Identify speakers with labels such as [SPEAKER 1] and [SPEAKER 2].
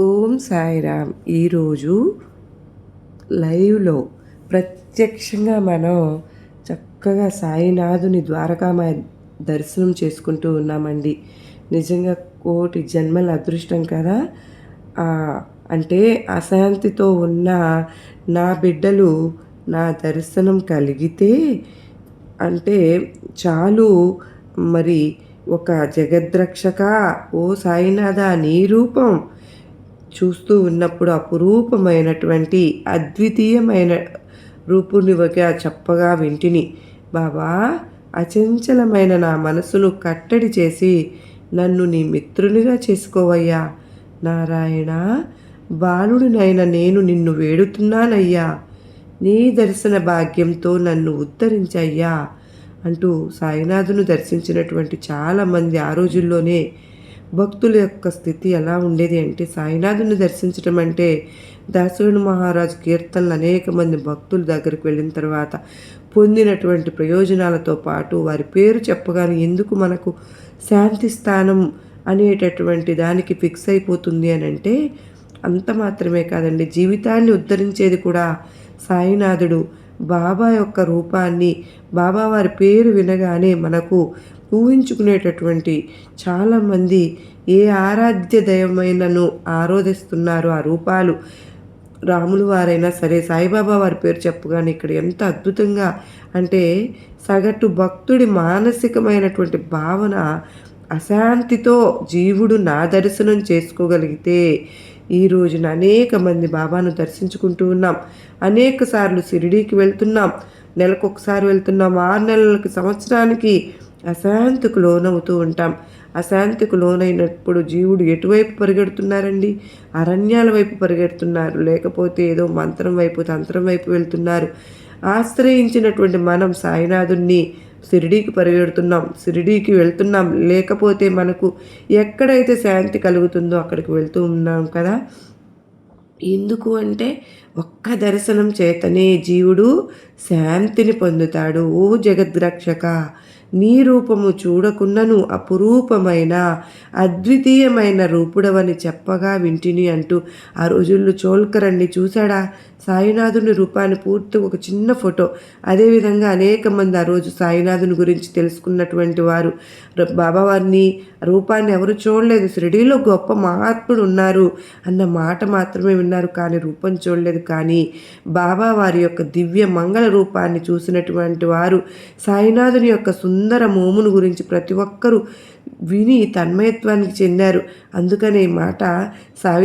[SPEAKER 1] ఓం సాయిరామ్. ఈరోజు లైవ్లో ప్రత్యక్షంగా మనం చక్కగా సాయినాథుని ద్వారకామాయ దర్శనం చేసుకుంటూ ఉన్నామండి. నిజంగా కోటి జన్మల అదృష్టం కదా. అంటే అశాంతితో ఉన్న నా బిడ్డలు నా దర్శనం కలిగితే అంటే చాలు. మరి ఒక జగద్రక్షక ఓ సాయినాథ, నీ రూపం చూస్తూ ఉన్నప్పుడు అపురూపమైనటువంటి అద్వితీయమైన రూపునివగా చెప్పగా వింటిని. బాబా, అచంచలమైన నా మనసును కట్టడి చేసి నన్ను నీ మిత్రునిగా చేసుకోవయ్యా. నారాయణ, బాలుడినైన నేను నిన్ను వేడుతున్నానయ్యా. నీ దర్శన భాగ్యంతో నన్ను ఉద్ధరించయ్యా అంటూ సాయినాథును దర్శించినటువంటి చాలామంది ఆ రోజుల్లోనే భక్తుల యొక్క స్థితి ఎలా ఉండేది అంటే, సాయినాథుని దర్శించడం అంటే దాసోని మహారాజు కీర్తనలు అనేక మంది భక్తుల దగ్గరికి వెళ్ళిన తర్వాత పొందినటువంటి ప్రయోజనాలతో పాటు వారి పేరు చెప్పగానే ఎందుకు మనకు శాంతి స్థానం అనేటటువంటి దానికి ఫిక్స్ అయిపోతుంది అని అంటే, అంత మాత్రమే కాదండి, జీవితాన్ని ఉద్ధరించేది కూడా సాయినాథుడు. బాబా యొక్క రూపాన్ని, బాబా వారి పేరు వినగానే మనకు ఊహించుకునేటటువంటి చాలామంది ఏ ఆరాధ్య దైవమైనను ఆరాధిస్తున్నారు. ఆ రూపాలు రాములు వారైనా సరే, సాయిబాబా వారి పేరు చెప్పగానే ఇక్కడ ఎంత అద్భుతంగా అంటే, సగటు భక్తుడి మానసికమైనటువంటి భావన అశాంతితో జీవుడు నా దర్శనం చేసుకోగలిగితే ఈ రోజున అనేక మంది బాబాను దర్శించుకుంటూ ఉన్నాం. అనేక సార్లు షిరిడీకి వెళ్తున్నాం, నెలకొకసారి వెళ్తున్నాం, 6 నెలలకి, సంవత్సరానికి అశాంతికి లోనవుతూ ఉంటాం. అశాంతికి లోనైనప్పుడు జీవుడు ఎటువైపు పరిగెడుతున్నారండి? అరణ్యాల వైపు పరిగెడుతున్నారు, లేకపోతే ఏదో మంత్రం వైపు, తంత్రం వైపు వెళ్తున్నారు. ఆశ్రయించినటువంటి మనం సాయినాథుణ్ణి షిరిడీకి పరిగెడుతున్నాం, షిరిడీకి వెళ్తున్నాం, లేకపోతే మనకు ఎక్కడైతే శాంతి కలుగుతుందో అక్కడికి వెళ్తూ ఉన్నాం కదా. ఎందుకు అంటే ఒక్క దర్శనం చేతనే జీవుడు శాంతిని పొందుతాడు. ఓ జగద్రక్షక, నీ రూపము చూడకున్నను అపురూపమైన అద్వితీయమైన రూపుడవని చెప్పగా వింటిని అంటూ ఆ రోజుల్లో చోల్కర్ అండి చూశాడా సాయినాథుని రూపాన్ని పూర్తి ఒక చిన్న ఫోటో. అదేవిధంగా అనేక మంది ఆ రోజు సాయినాథుని గురించి తెలుసుకున్నటువంటి వారు బాబావారిని రూపాన్ని ఎవరు చూడలేదు. షిరిడీలో గొప్ప మహాత్ముడు ఉన్నారు అన్న మాట మాత్రమే విన్నారు, కానీ రూపం చూడలేదు. కానీ బాబా వారి యొక్క దివ్య మంగళ రూపాన్ని చూసినటువంటి వారు సాయినాథుని యొక్క సుందర మోమును గురించి ప్రతి ఒక్కరూ విని తన్మయత్వానికి చెందారు. అందుకనే మాట సాయి